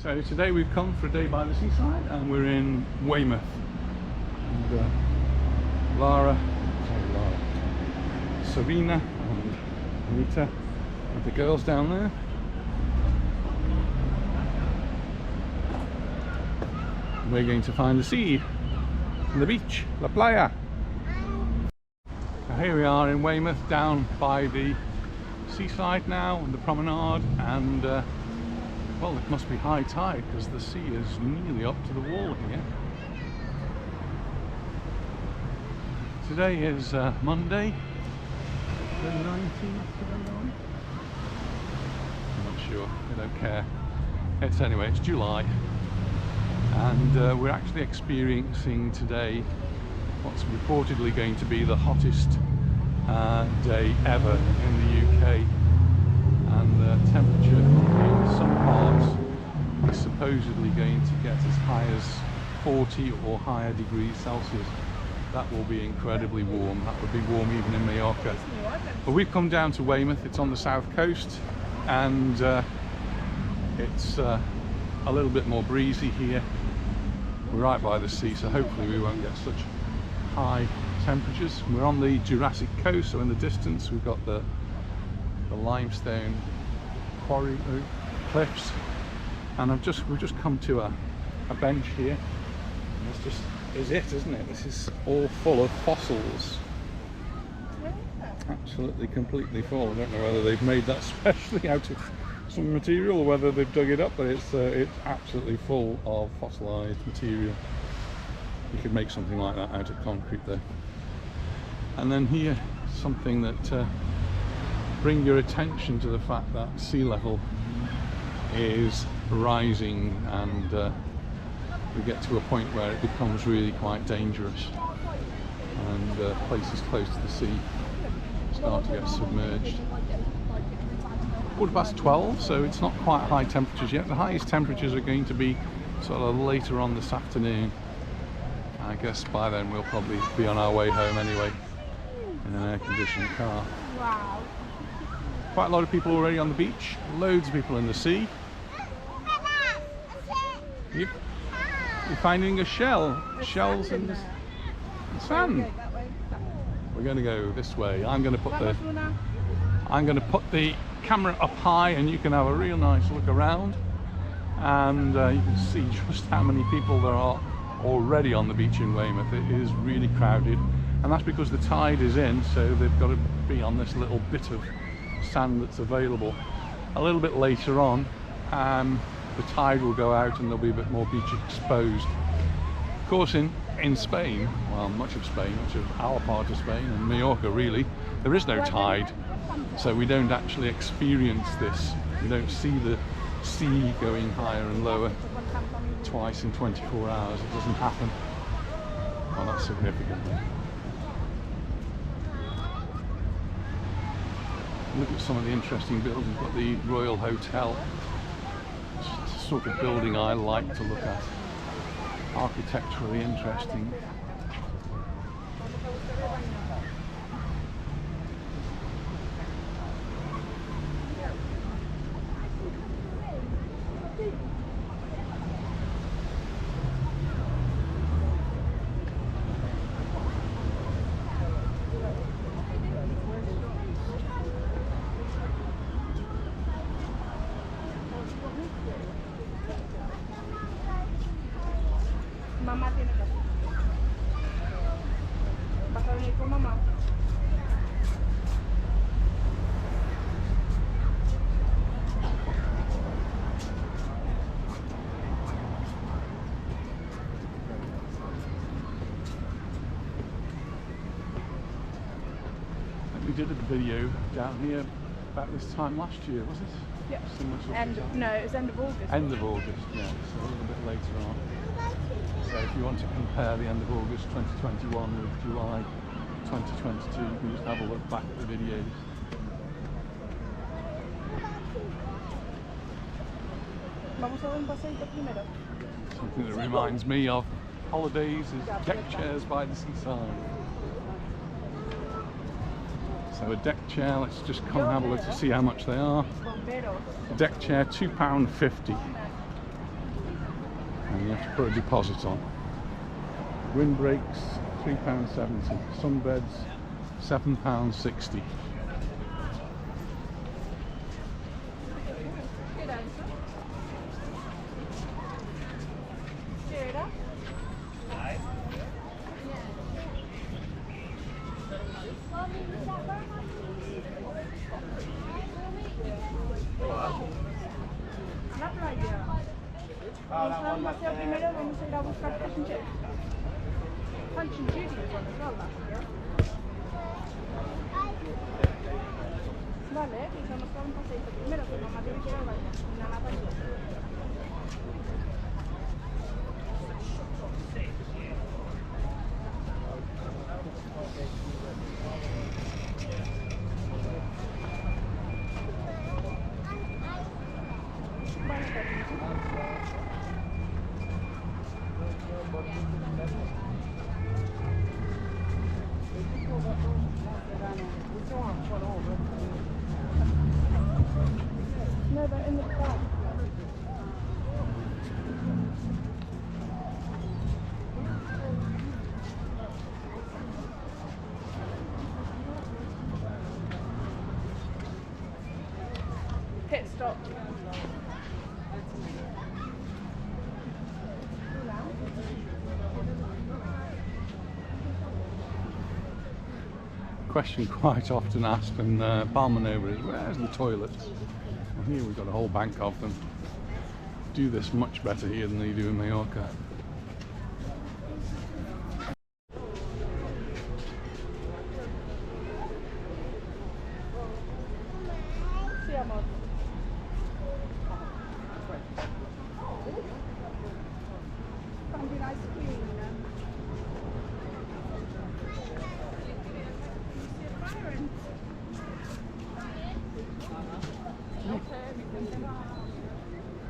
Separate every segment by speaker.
Speaker 1: So today we've come for a day by the seaside and we're in Weymouth. And Serena and Anita with the girls down there. And we're going to find the sea and the beach, La Playa. So here we are in Weymouth, down by the seaside now and the promenade, and well, it must be high tide because the sea is nearly up to the wall here. Today is Monday, the 19th. I'm not sure, I don't care. It's July, and we're actually experiencing today what's reportedly going to be the hottest day ever in the UK. And the temperature in some parts is supposedly going to get as high as 40 or higher degrees Celsius. That will be incredibly warm. That would be warm even in Mallorca. But we've come down to Weymouth. It's on the south coast, and it's a little bit more breezy here. We're right by the sea, so hopefully we won't get such high temperatures. We're on the Jurassic coast, so in the distance we've got the limestone quarry cliffs, and we've just come to a bench here, and this just is it, isn't it? This is all full of fossils, absolutely completely full. I don't know whether they've made that specially out of some material or whether they've dug it up, but it's absolutely full of fossilized material. You could make something like that out of concrete though. And then here, something that bring your attention to the fact that sea level is rising, and we get to a point where it becomes really quite dangerous, and places close to the sea start to get submerged. 12:15, so it's not quite high temperatures yet. The highest temperatures are going to be sort of later on this afternoon. I guess by then we'll probably be on our way home anyway in an air-conditioned car.
Speaker 2: Wow.
Speaker 1: Quite a lot of people already on the beach, loads of people in the sea. You're finding a shells in the sand. We're going to go this way. I'm going to put the camera up high, and you can have a real nice look around, and you can see just how many people there are already on the beach in Weymouth. It is really crowded, and that's because the tide is in, so they've got to be on this little bit of sand that's available. A little bit later on, the tide will go out and there'll be a bit more beach exposed. Of course, in Spain, well, much of Spain, much of our part of Spain and Mallorca really, there is no tide, so we don't actually experience this. We don't see the sea going higher and lower twice in 24 hours. It doesn't happen. Well, that's significant. Look at some of the interesting buildings. We've got the Royal Hotel. It's the sort of building I like to look at. Architecturally interesting.
Speaker 2: Mamá tiene que ¿Vas a venir con mamá?
Speaker 1: We did a video down here about this time last year, was it?
Speaker 2: Yeah.
Speaker 1: No,
Speaker 2: it was end of August.
Speaker 1: End of August, yeah, so a little bit later on. So if you want to compare the end of August 2021 with July 2022, you can just have a look back at the videos.
Speaker 2: Vamos a dar un paseíto primero.
Speaker 1: Something that reminds me of holidays is deck chairs by the seaside. So a deck chair, let's just come and have a look to see how much they are. A deck chair, £2.50. and you have to put a deposit on. Windbreaks £3.70, sunbeds £7.60.
Speaker 2: A la playa. Vamos a dar un paseo primero, vamos a ir a buscar punch and judy as well, Vale, pues vamos a dar un paseo primero, que mamá tiene que ir al baño. Nada para ir. No, they're in the back. Pit stop.
Speaker 1: Question quite often asked in Balmanova is, where's the toilets? Well, here we've got a whole bank of them. Do this much better here than they do in Mallorca.
Speaker 2: Sí, amor. Something ice cream.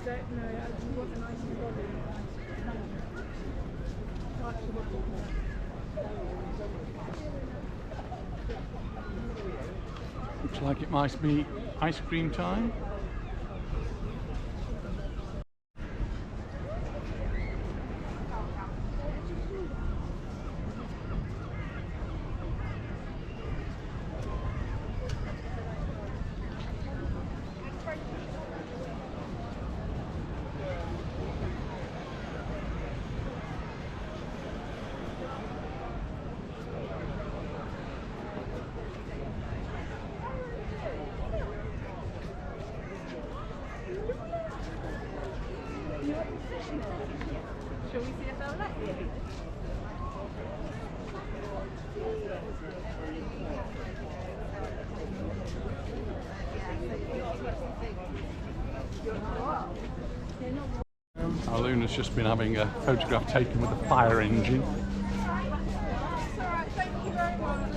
Speaker 2: Don't know, I just want an icy body.
Speaker 1: Looks like it might be ice cream time.
Speaker 2: Shall we see if they'll let you?
Speaker 1: Luna's just been having a photograph taken with a fire engine.
Speaker 2: It's alright, thank you very much.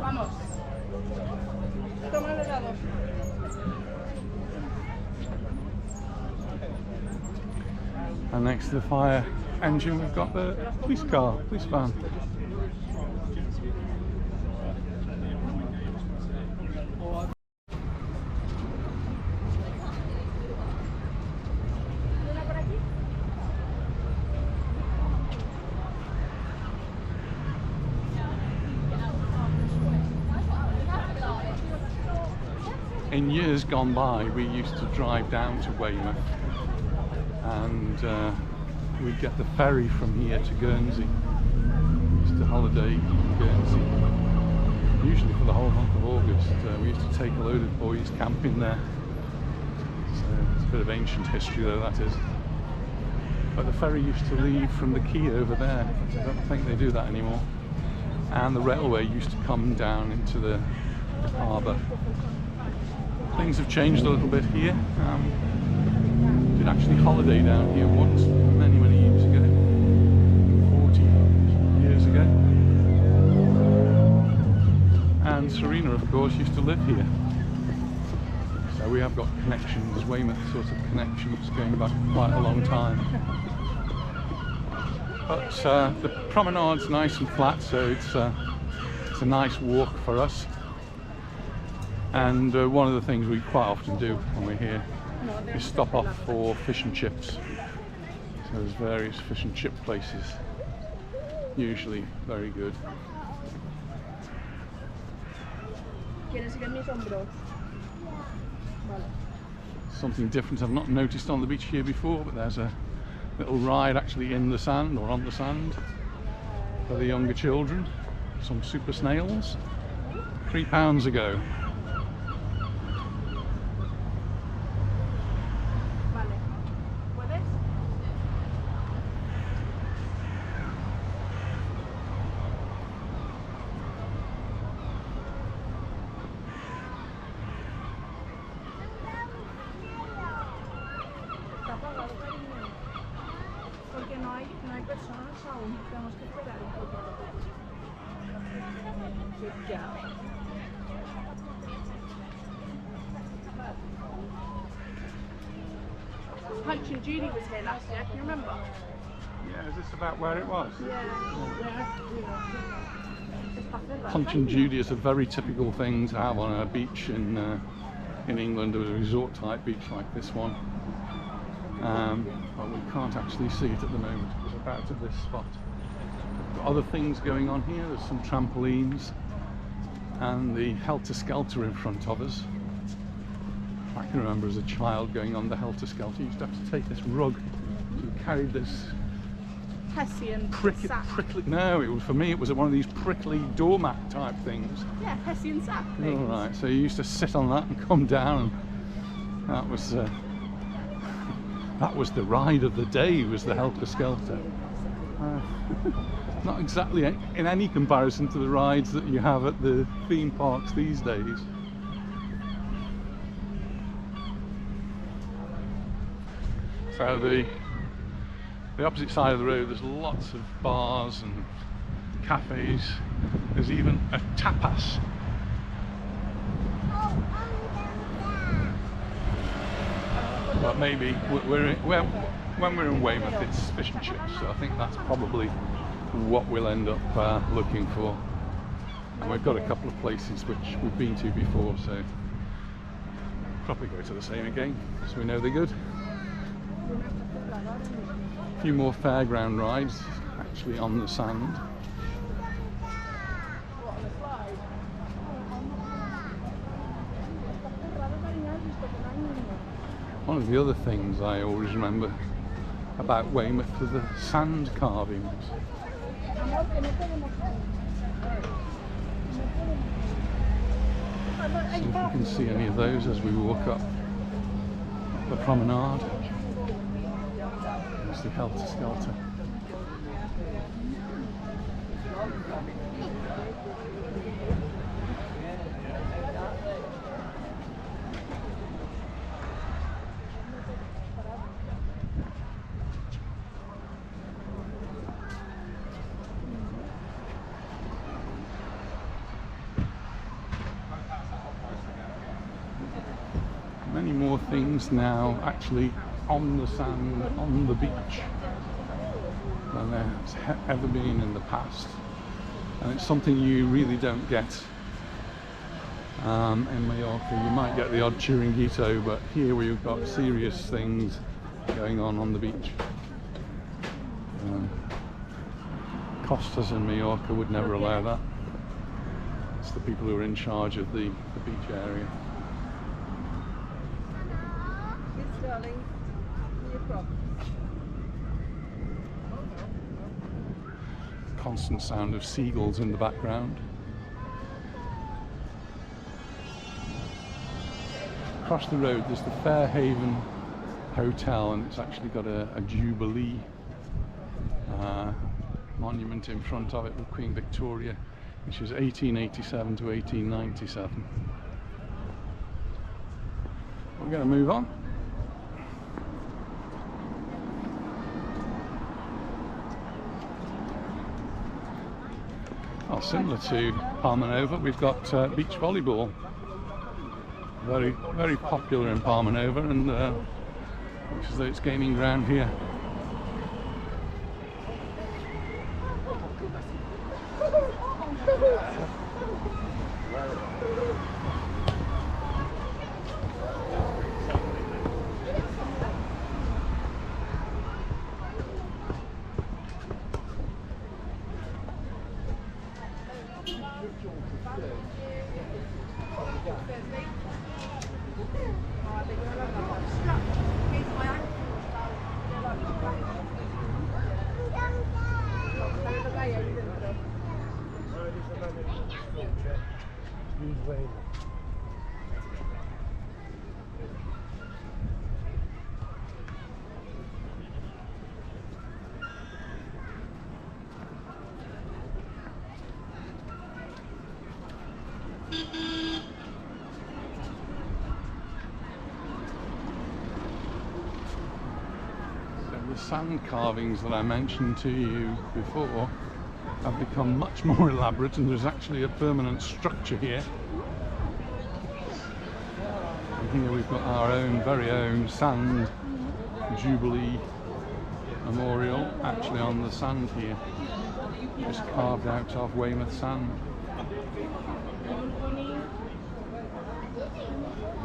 Speaker 2: Vamos. Toma el helado.
Speaker 1: And next to the fire engine we've got the police car, police van. In years gone by, we used to drive down to Weymouth and we'd get the ferry from here to Guernsey. We used to holiday in Guernsey, usually for the whole month of August. We used to take a load of boys camping there. So it's a bit of ancient history though, that is. But the ferry used to leave from the quay over there. I don't think they do that anymore. And the railway used to come down into the harbour. Things have changed a little bit here. Did actually holiday down here once, many years ago, 40 years ago. And Serena, of course, used to live here. So we have got connections, Weymouth sort of connections going back quite a long time. But the promenade's nice and flat, so it's a nice walk for us. And one of the things we quite often do when we're here is stop off for fish and chips. So there's various fish and chip places, usually very good. Something different I've not noticed on the beach here before, but there's a little ride actually in the sand or on the sand for the younger children. Some super snails, £3 a go.
Speaker 2: Porque no hay personas aún, tenemos que esperar un poco. Punch and Judy was here last year, can you remember?
Speaker 1: Yeah, is this about where it was?
Speaker 2: Yeah.
Speaker 1: Punch and Judy is a very typical thing to have on a beach in England, or a resort type beach like this one. But we can't actually see it at the moment. It's about at this spot. Got other things going on here. There's some trampolines and the Helter Skelter in front of us. I can remember as a child going on the Helter Skelter. You used to have to take this rug. You carried this
Speaker 2: Hessian sack.
Speaker 1: prickly. No, it was, for me it was one of these prickly doormat type things.
Speaker 2: Yeah, Hessian sack things.
Speaker 1: All right. So you used to sit on that and come down. And that was the ride of the day, was the Helter Skelter. Not exactly in any comparison to the rides that you have at the theme parks these days. So the opposite side of the road, there's lots of bars and cafes. There's even a tapas. But maybe when we're in Weymouth, it's fish and chips, so I think that's probably what we'll end up looking for. And we've got a couple of places which we've been to before, so probably go to the same again, so we know they're good. A few more fairground rides actually on the sand. One of the other things I always remember about Weymouth was the sand carvings. See if we can see any of those as we walk up the promenade. There's the Helter Skelter. Many more things now actually on the sand, on the beach, than there's ever been in the past. And it's something you really don't get in Mallorca. You might get the odd chiringuito, but here we've got serious things going on the beach. Costas in Mallorca would never allow that. It's the people who are in charge of the beach area.
Speaker 2: Darling, your problem.
Speaker 1: Constant sound of seagulls in the background. Across the road there's the Fairhaven Hotel, and it's actually got a Jubilee monument in front of it with Queen Victoria, which is 1887 to 1897. We're going to move on. Well, similar to Palmanova, we've got beach volleyball. very popular in Palmanova, and looks as though it's gaining ground here. The sand carvings that I mentioned to you before have become much more elaborate, and there's actually a permanent structure here. And here we've got our very own sand Jubilee memorial, actually on the sand here, just carved out of Weymouth sand.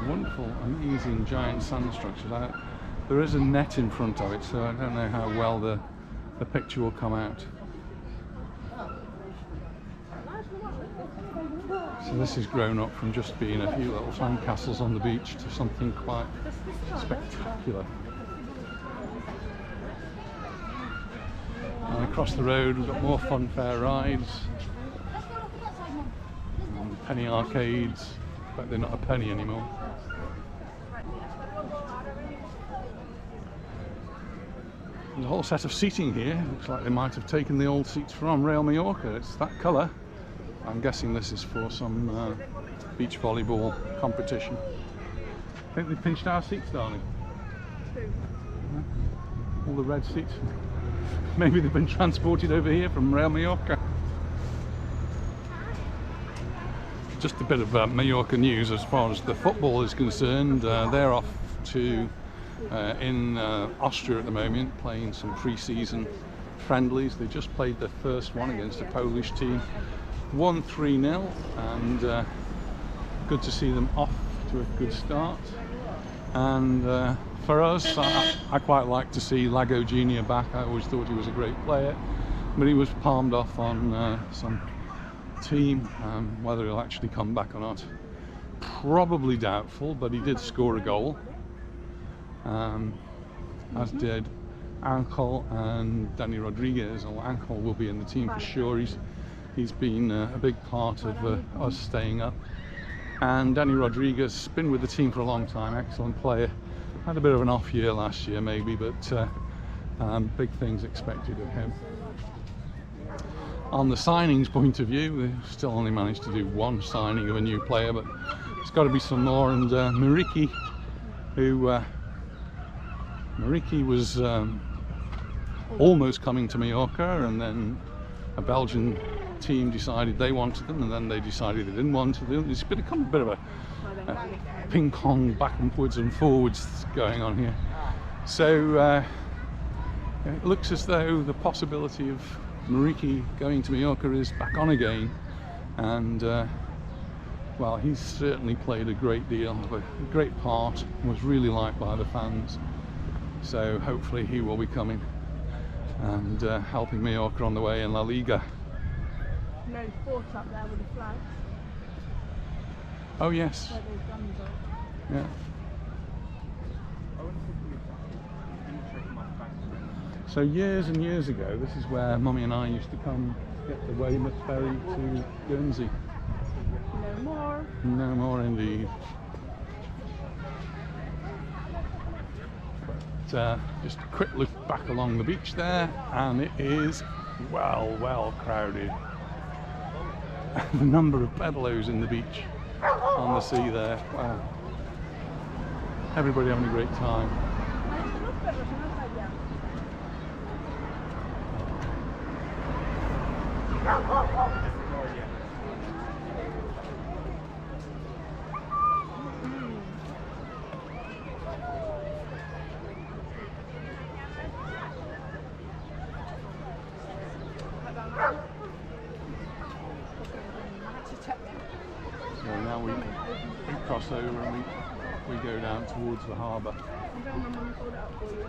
Speaker 1: Wonderful, amazing giant sand structure. There is a net in front of it, so I don't know how well the picture will come out. So this has grown up from just being a few little sand castles on the beach to something quite spectacular. And across the road we've got more fun fair rides, and penny arcades, but they're not a penny anymore. There's a whole set of seating here. Looks like they might have taken the old seats from Real Mallorca. It's that colour. I'm guessing this is for some beach volleyball competition. I think they pinched our seats, darling. All the red seats. Maybe they've been transported over here from Real Mallorca. Just a bit of Mallorca news as far as the football is concerned. They're off to in Austria at the moment, playing some pre-season friendlies. They just played their first one against a Polish team, won 3-0, and good to see them off to a good start. And for us, I quite like to see Lago Junior back. I always thought he was a great player, but he was palmed off on some team. Whether he'll actually come back or not, probably doubtful, but he did score a goal. As did Angel and Dani Rodriguez. Angel will be in the team for sure. He's been a big part of us staying up. And Dani Rodriguez has been with the team for a long time, excellent player. Had a bit of an off year last year maybe, but big things expected of him. On the signings point of view, we still only managed to do one signing of a new player, but it's got to be some more. And Mariki, who Mariki was almost coming to Mallorca, and then a Belgian team decided they wanted them, and then they decided they didn't want them. It's become a bit of a ping pong backwards and forwards going on here. So it looks as though the possibility of Mariki going to Mallorca is back on again, and well, he's certainly played a great deal, a great part, was really liked by the fans. So hopefully he will be coming and helping Mallorca on the way in La Liga.
Speaker 2: No fort up there with the flags.
Speaker 1: Oh yes.
Speaker 2: Where those guns are.
Speaker 1: Yeah. So years and years ago, this is where Mummy and I used to come get the Weymouth ferry to Guernsey.
Speaker 2: No more.
Speaker 1: No more indeed. But just a quick look back along the beach there, and it is well crowded. The number of pedalos in the beach on the sea there, wow. Everybody having a great time. over and we go down towards the harbour.
Speaker 2: Okay, my mum sold it out for you.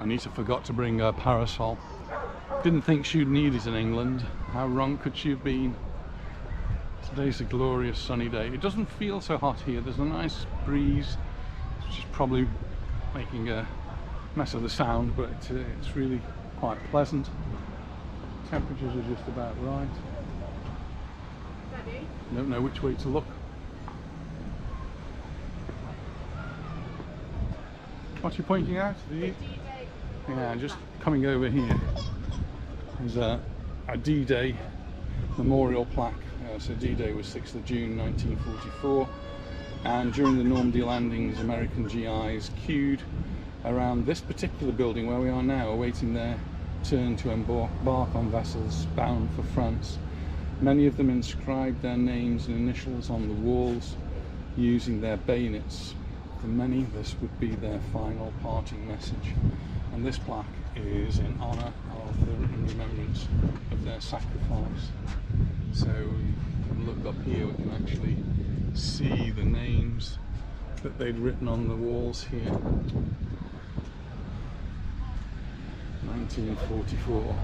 Speaker 1: Anita forgot to bring her parasol. Didn't think she'd need it in England. How wrong could she have been? Today's a glorious sunny day. It doesn't feel so hot here. There's a nice breeze, which is probably making a mess of the sound, but it's really quite pleasant. Temperatures are just about right. Don't know which way to look. What are you pointing out? Yeah, just coming over here. There's a D-Day memorial plaque. So D-Day was 6th of June 1944, and during the Normandy landings, American GIs queued around this particular building where we are now, awaiting their turn to embark on vessels bound for France. Many of them inscribed their names and initials on the walls using their bayonets. For many, this would be their final parting message. And this plaque is in honour of in remembrance of their sacrifice. So we can look up here, we can actually see the names that they'd written on the walls here. 1944.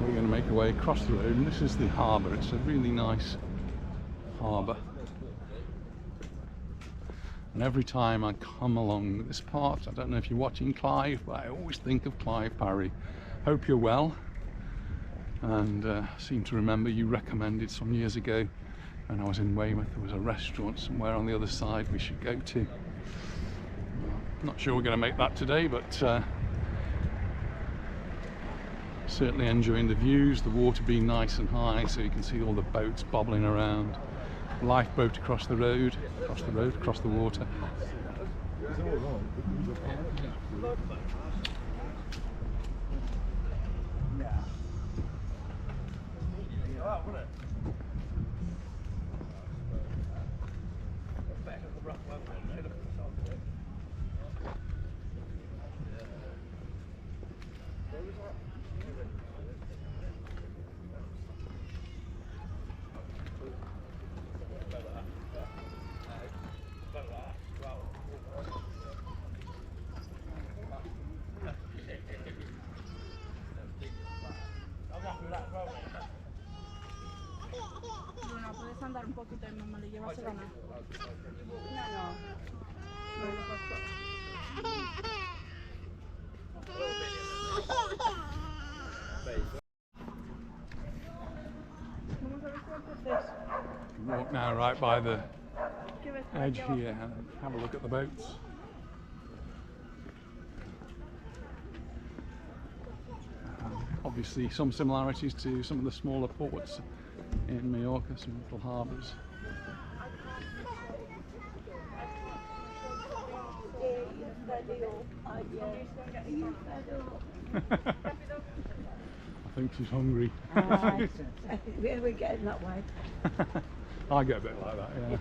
Speaker 1: We're going to make our way across the road, and this is the harbour. It's a really nice harbour. And every time I come along this part, I don't know if you're watching Clive, but I always think of Clive Parry. Hope you're well. And I seem to remember you recommended some years ago when I was in Weymouth, there was a restaurant somewhere on the other side we should go to. Not sure we're going to make that today, but certainly enjoying the views, the water being nice and high so you can see all the boats bobbling around. Lifeboat across the road, across the water.
Speaker 2: Luna, ¿puedes andar un poquito y mamá le llevas el lana? No. No lo paso. Vamos a ver cuánto es.
Speaker 1: Walk now right by the edge here and have a look at the boats. Obviously some similarities to some of the smaller ports in Mallorca, some little harbours. I think she's hungry.
Speaker 3: We're getting that way.
Speaker 1: I get a bit like that, yeah.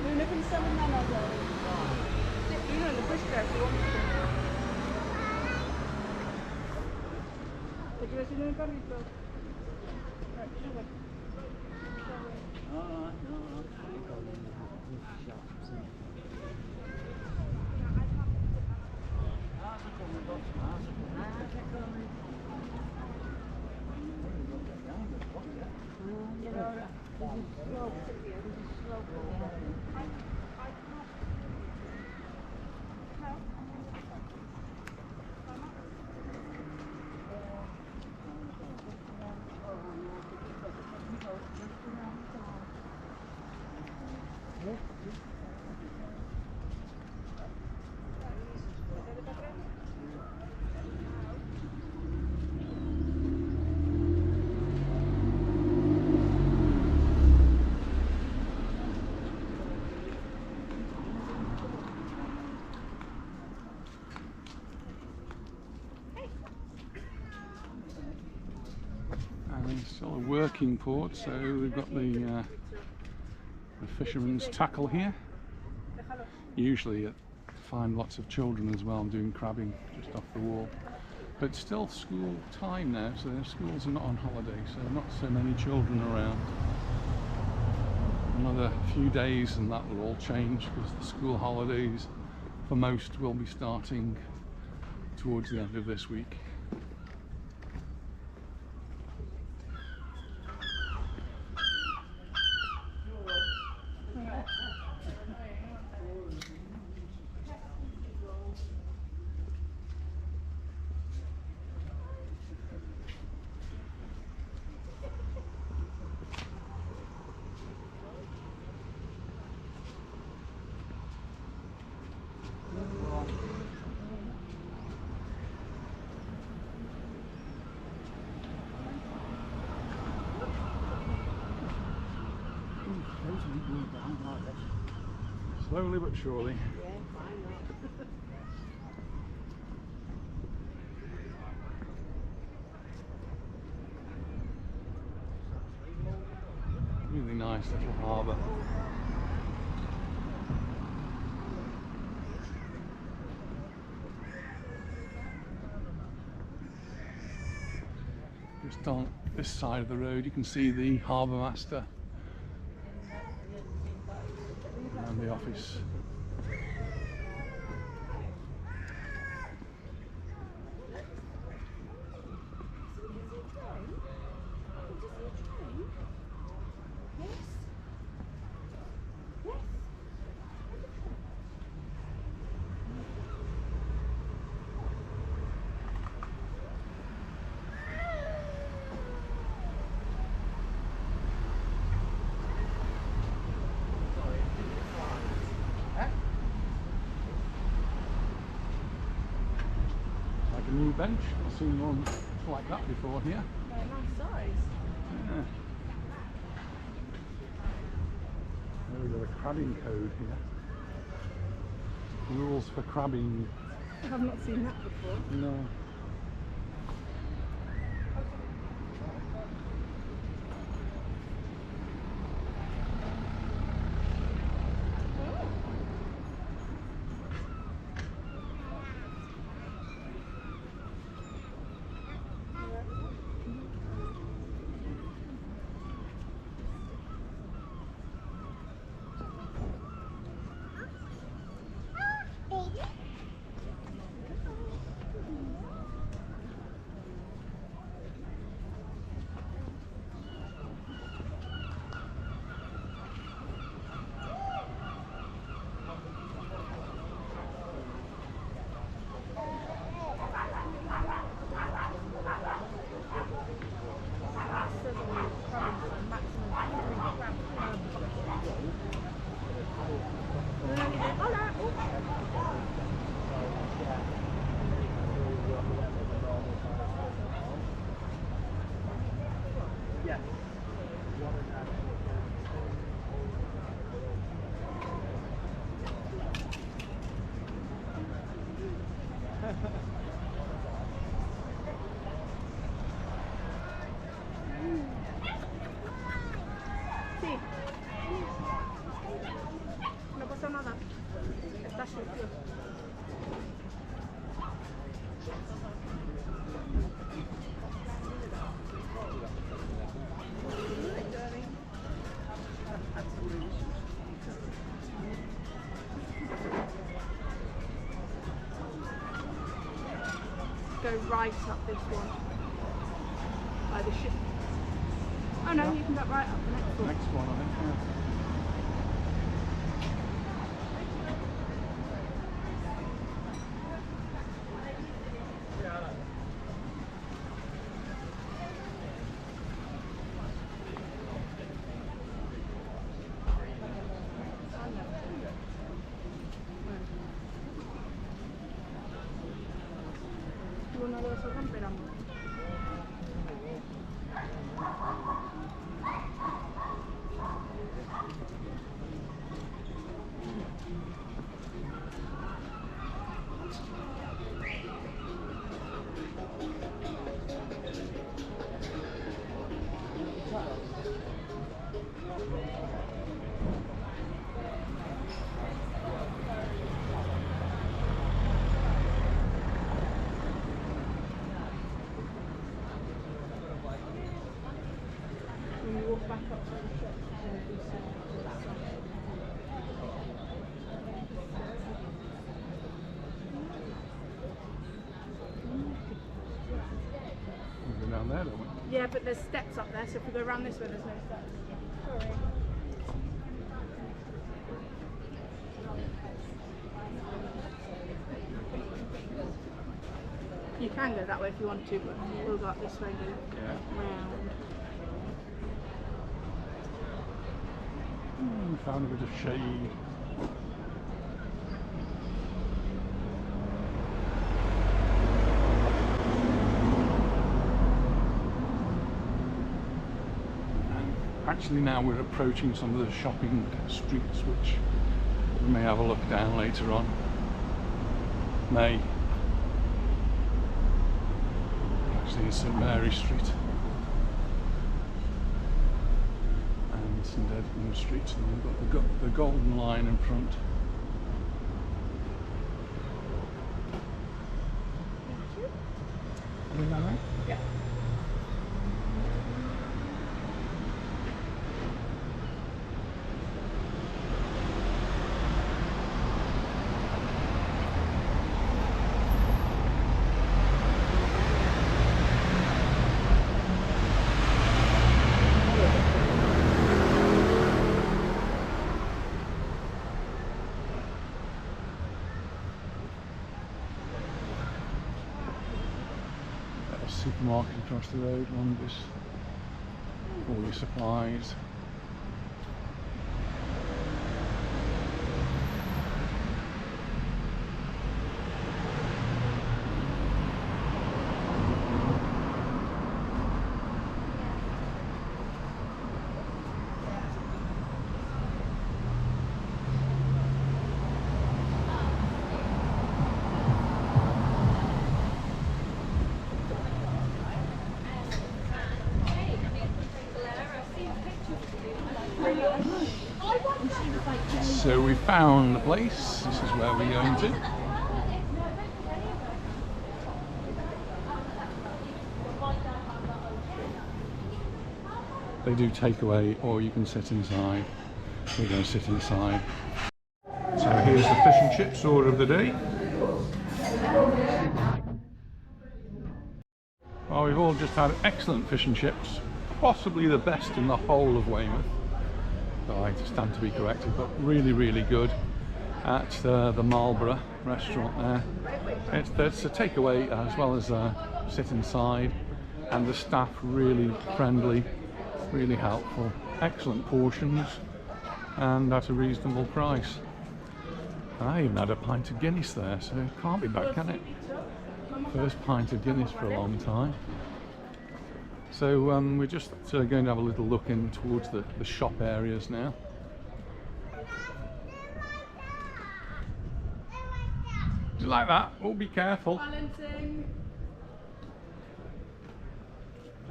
Speaker 2: Luna, can you sell them now, though? You know, in the bush there, if you want to. ¿Te quieres ir en el carrito? Sube.
Speaker 1: Still a working port, so we've got the fisherman's tackle here. Usually find lots of children as well doing crabbing just off the wall. But still school time now, so their schools are not on holiday, so not so many children around. Another few days and that will all change, because the school holidays for most will be starting towards the end of this week. Slowly but surely. Really nice little harbour. Just on this side of the road you can see the harbour master and the office. New bench, I've seen one like that before here.
Speaker 2: Very nice size.
Speaker 1: Yeah. There we've got a crabbing code here. Rules for crabbing.
Speaker 2: I've not seen that before.
Speaker 1: No.
Speaker 2: Sí. No pasa nada. Está sucio. Go right up this one by the ship. Oh no, you can go right up the next one.
Speaker 1: Next one, I think. Yeah.
Speaker 2: Uno de esos romperamos.
Speaker 1: there, don't we?
Speaker 2: Yeah, but there's steps up there, so if we go around this way, there's no steps. Sorry. You can go that way if you want to, but we'll go up this way and go round.
Speaker 1: We found a bit of shade. Actually now we're approaching some of the shopping streets, which we may have a look down later on. Actually it's St Mary Street and St Edmund Street, and we've got the Golden Line in front. Are we going there?
Speaker 2: Yeah.
Speaker 1: Supermarket across the road, Londis, all your supplies. So we found the place. This is where we're going to. They do takeaway, or you can sit inside. We're going to sit inside. So here's the fish and chips order of the day. Well, we've all just had excellent fish and chips, possibly the best in the whole of Weymouth. I stand to be corrected, but really, really good at the Marlborough restaurant there. It's a takeaway as well as sit inside, and the staff really friendly, really helpful, excellent portions, and at a reasonable price. And I even had a pint of Guinness there, so it can't be bad, can it? First pint of Guinness for a long time. So we're just going to have a little look in towards the shop areas now. Do you like that? Oh, be careful.
Speaker 2: Balancing.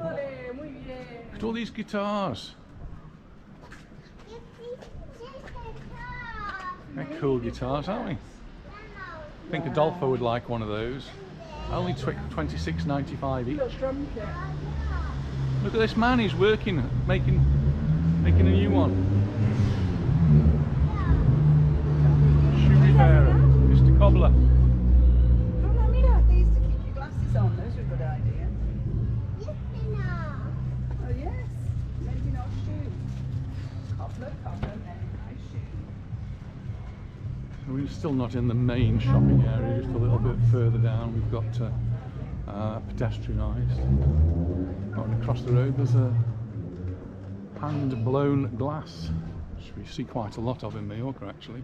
Speaker 2: Ole, muy bien.
Speaker 1: Look at all these guitars. They're cool guitars, aren't we? I think Adolfo would like one of those. Only $26.95 each.
Speaker 2: Little drum kit.
Speaker 1: Look at this man, he's working, making a new one. Shoe repairer, Mr. Cobbler.
Speaker 3: Oh, mira, they used to keep your glasses on. Those are a good idea. Oh, yes. Maybe not shoes. Cobbler, nice shoes.
Speaker 1: We're still not in the main shopping area, just a little bit further down we've got pedestrianised. Oh, and across the road there's a hand-blown glass, which we see quite a lot of in Mallorca actually.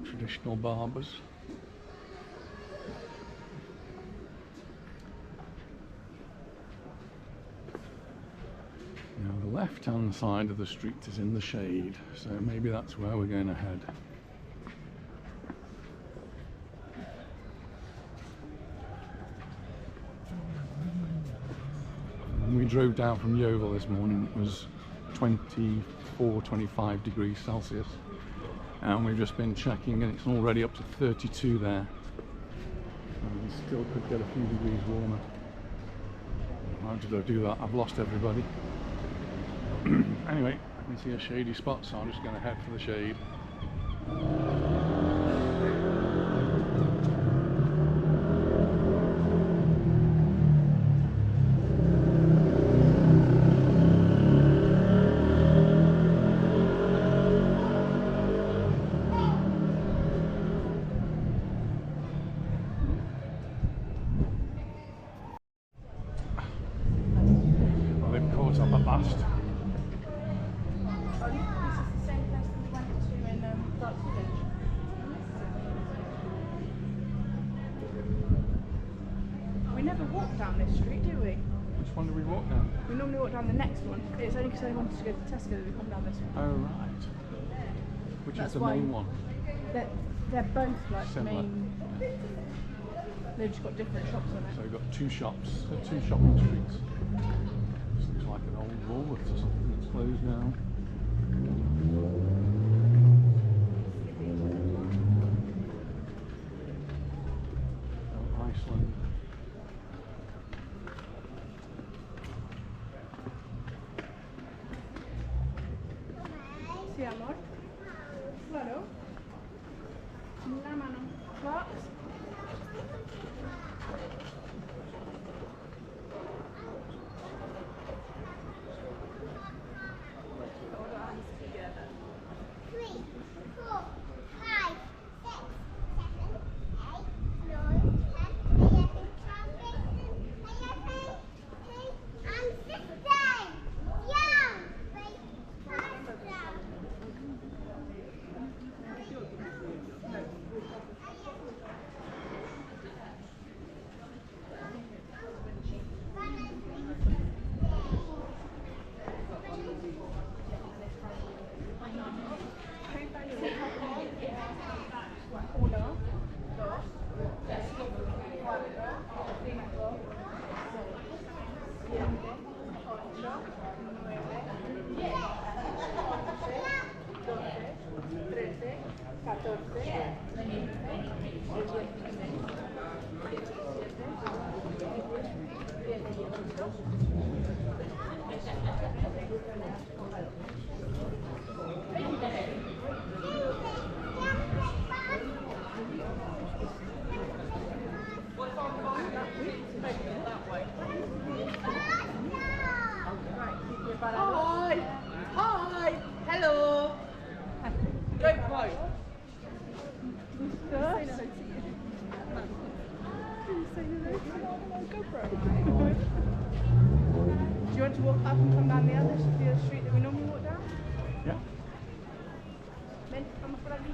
Speaker 1: Traditional barbers. Now on the left left-hand side of the street is in the shade, so maybe that's where we're going to head. When we drove down from Yeovil this morning, it was 24-25 degrees Celsius, and we've just been checking and it's already up to 32 there, and we still could get a few degrees warmer. How did I do that? I've lost everybody. Anyway, I can see a shady spot, so I'm just going to head for the shade. Well, they've caught up at last.
Speaker 2: Oh, this is the same place that we went to in Dark Village. We never walk down this street, do we?
Speaker 1: Which one do we walk down?
Speaker 2: We normally walk down the next one. It's only because I wanted to go to Tesco that we come down this one.
Speaker 1: Oh, right. Which
Speaker 2: That's
Speaker 1: is the
Speaker 2: why-
Speaker 1: main one?
Speaker 2: They're both like
Speaker 1: Similar.
Speaker 2: main. They've just got different shops on it.
Speaker 1: So we've got two shops, two shopping streets. This looks like an old Woolworths or something that's closed now. Oh, Iceland.
Speaker 2: Sí, amor. Claro. La mano. Box.
Speaker 3: Hi! Hi! Hello! Don't quote.
Speaker 2: Do you want to walk up and come down the other street that we normally walk down?
Speaker 1: Yeah.
Speaker 2: Ven, vamos por aquí.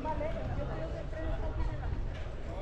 Speaker 2: Vale, yo creo que tres está primero.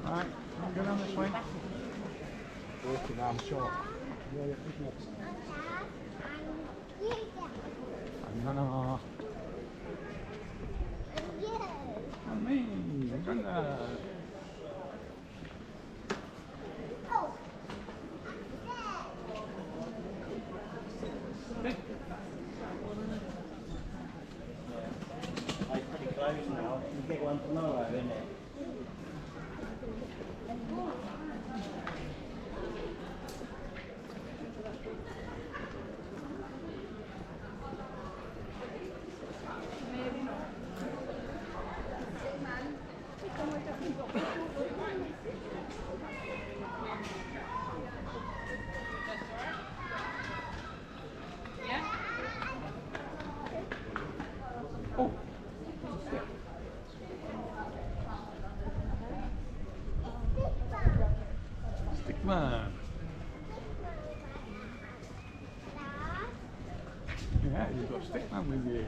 Speaker 1: Alright, go down this way.
Speaker 4: Walking arm short. Yeah, yeah,
Speaker 1: No. Goodness.
Speaker 5: It's pretty close now. You get one tomorrow, isn't it?
Speaker 1: Oh. Stickman. Yeah, you've got Stickman with you.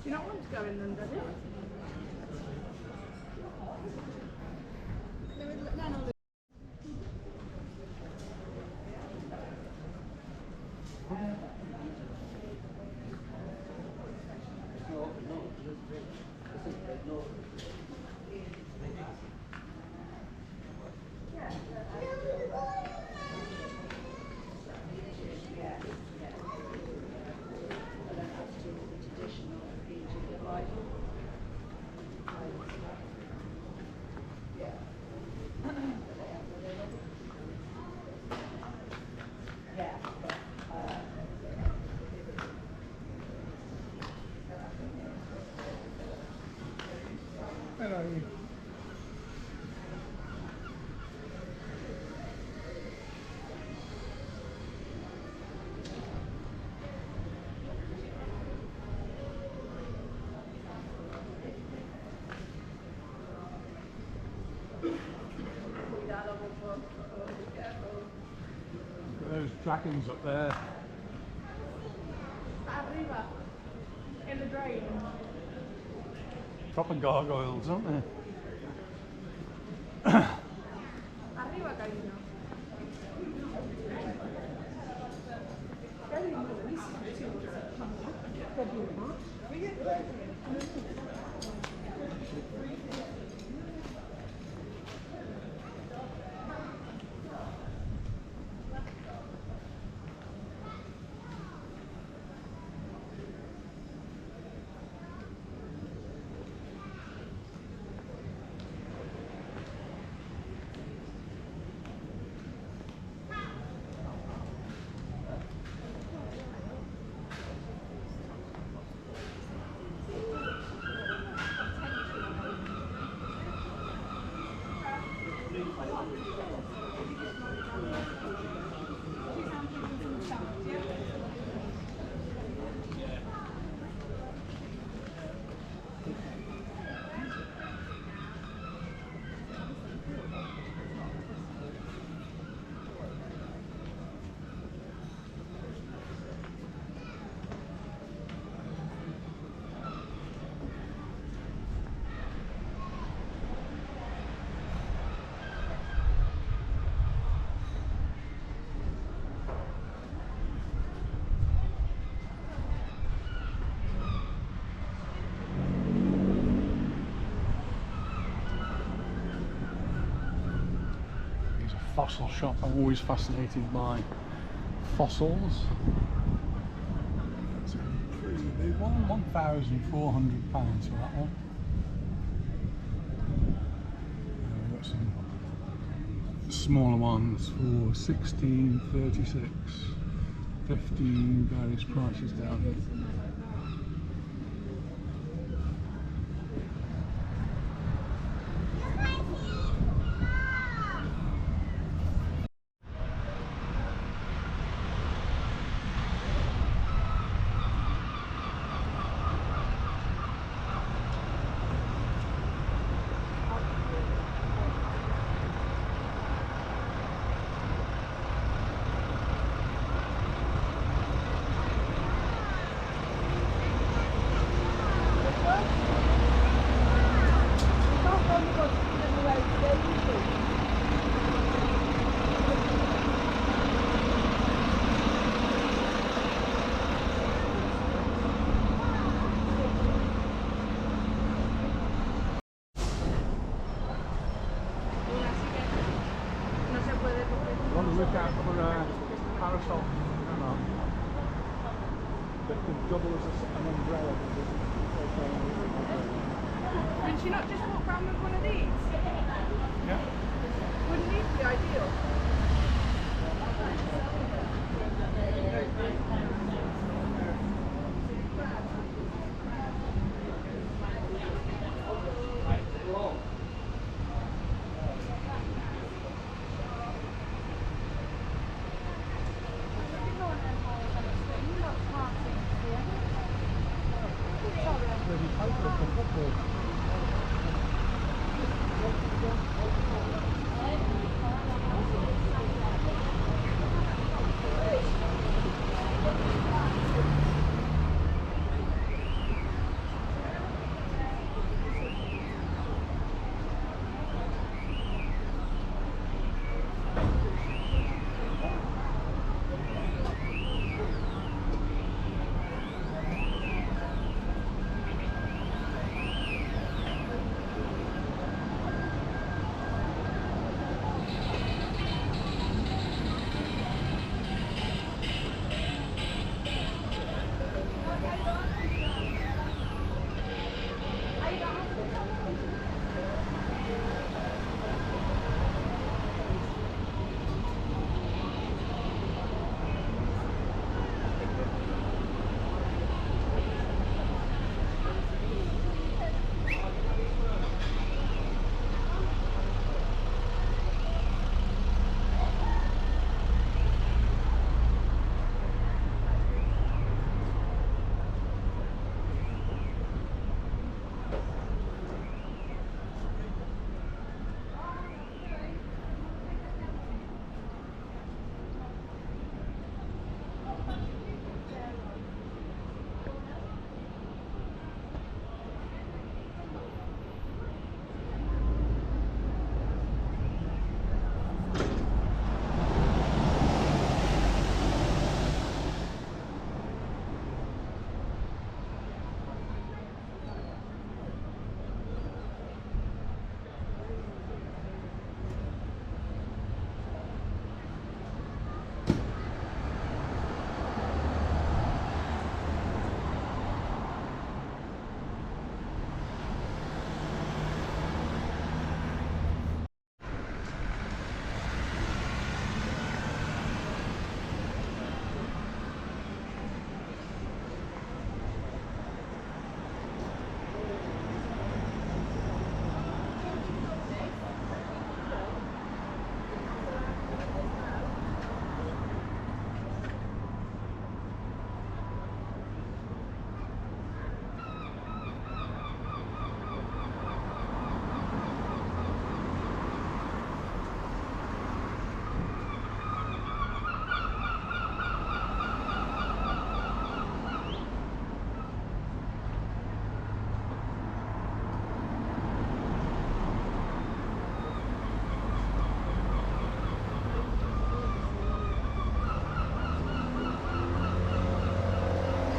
Speaker 2: Do you not want to go in then, does it?
Speaker 1: Hello. Those dragons up there.
Speaker 2: Arriba. In the drain.
Speaker 1: Proper gargoyles, aren't they?
Speaker 2: Arriba, cariño.
Speaker 1: Fossil shop. I'm always fascinated by fossils. It's a pretty big one, £1,400 for that one. We've got some smaller ones for 16, 36, 15, various prices down here.
Speaker 4: that can double as an umbrella.
Speaker 2: Can she not just walk around with one of these?
Speaker 1: Yeah.
Speaker 2: Wouldn't these be ideal?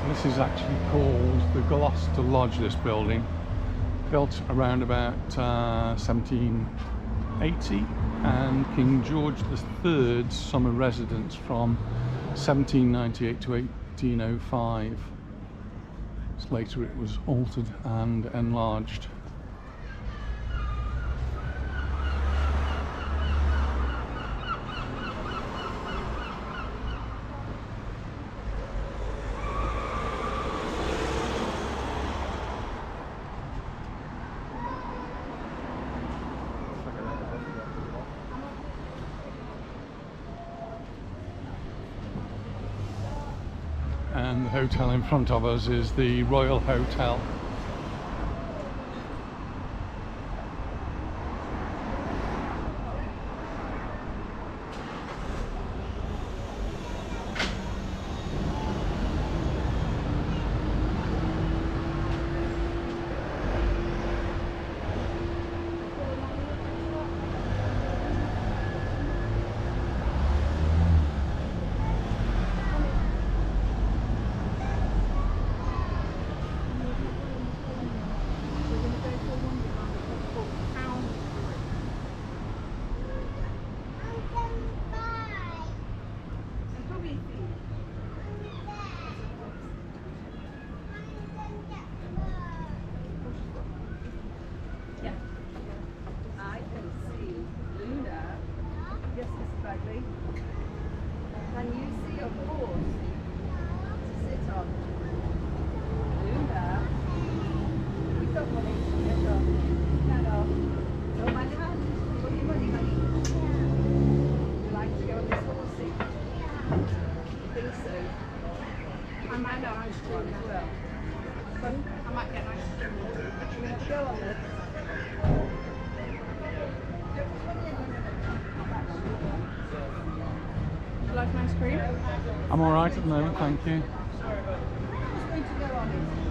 Speaker 1: This is actually called the Gloucester Lodge, this building. Built around about 1780, and King George III's summer residence from 1798 to 1805. Later it was altered and enlarged. And the hotel in front of us is the Royal Hotel.
Speaker 3: horse to sit on. Luna. We've got money. No. Oh, my hand. Got your money, honey? You like to go on this horsey? You think so?
Speaker 2: I might get ice cream
Speaker 3: As
Speaker 2: now.
Speaker 3: well.
Speaker 2: I might get ice cream.
Speaker 3: Should we have a go on this?
Speaker 2: Would you like an ice cream?
Speaker 1: I'm alright at the moment, thank you.
Speaker 3: Who's going to go on it?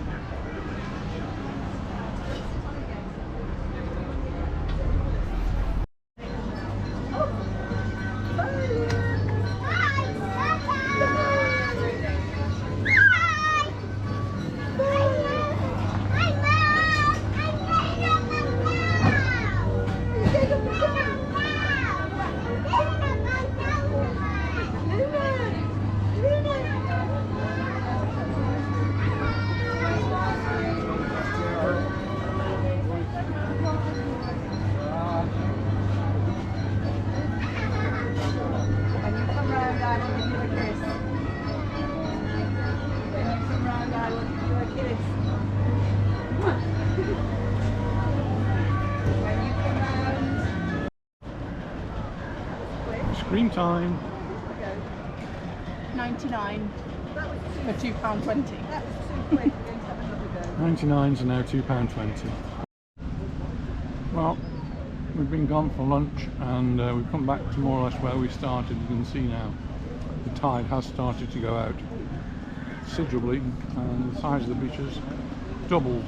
Speaker 3: When you come round, I will give you a kiss. When you come round, I will give you a kiss. When you come round.
Speaker 1: Scream time.
Speaker 2: 99
Speaker 3: That was
Speaker 2: for £2.20.
Speaker 3: That was too quick. We're going to have another go.
Speaker 1: 99s are now £2.20. Well, we've been gone for lunch and we've come back to more or less where we started. You can see now the tide has started to go out considerably and the size of the beach has doubled.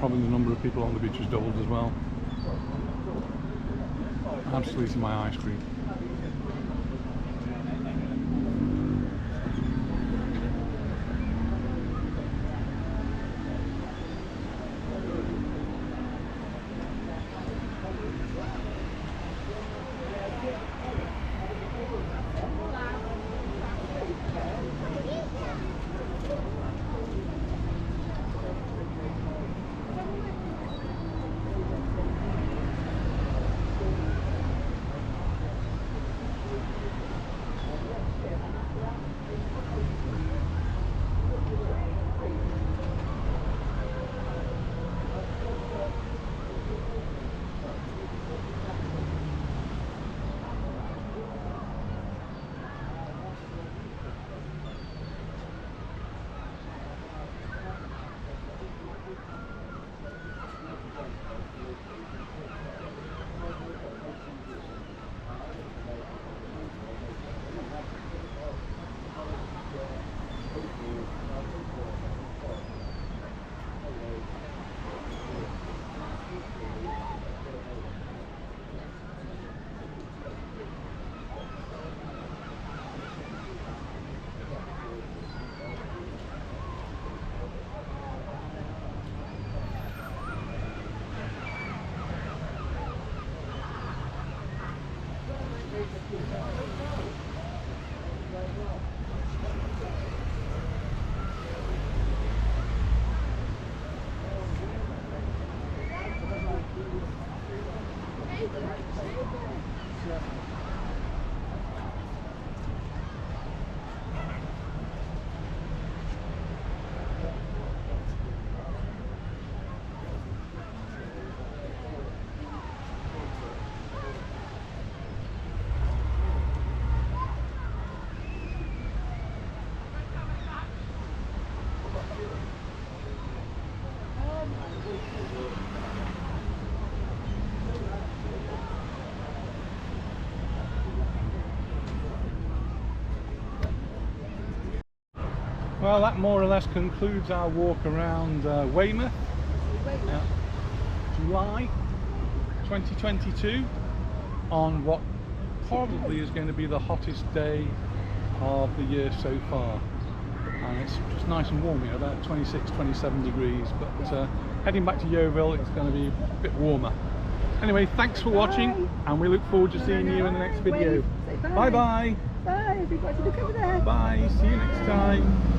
Speaker 1: Probably the number of people on the beach has doubled as well. Absolutely my ice cream. Well, that more or less concludes our walk around Weymouth, July 2022, on what probably is going to be the hottest day of the year so far. And it's just nice and warm here, about 26-27 degrees, but heading back to Yeovil it's going to be a bit warmer. Anyway, thanks for watching and we look forward to seeing you in the next video. Bye bye!
Speaker 3: Bye everybody, look over there!
Speaker 1: Bye, see you next time!